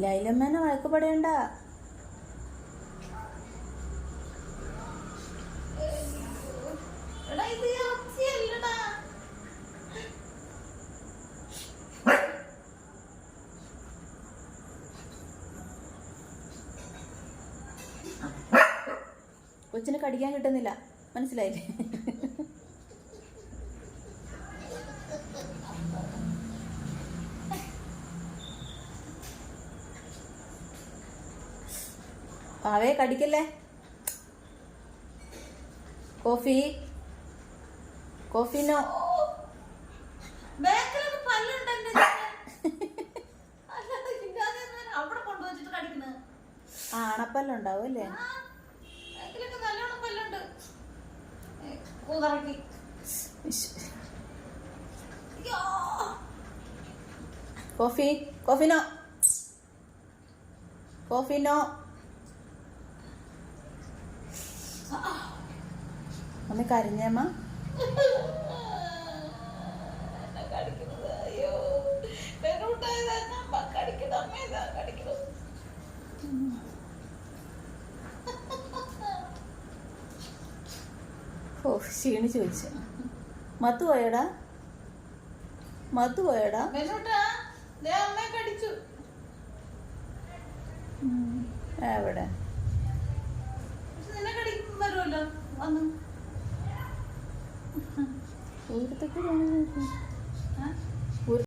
ലൈലമ്മേനെ വഴക്ക് പറയണ്ട. കൊച്ചിനെ കടിക്കാൻ കിട്ടുന്നില്ല, മനസ്സിലായില്ലേ? പാവേ കടിക്കല്ലേ. കോഫി കോഫിനോ അണപ്പല്ലുണ്ടാവും അല്ലേ? കോഫി കോഫിനോ കോഫിനോ അമ്മ കരഞ്ഞമ്മ. ഓ ക്ഷീണിച്ചു ചോദിച്ചു. മത്തു പോയടാ, മത്തു പോയടാ. എവിടെ ഊരത്തൊക്കെ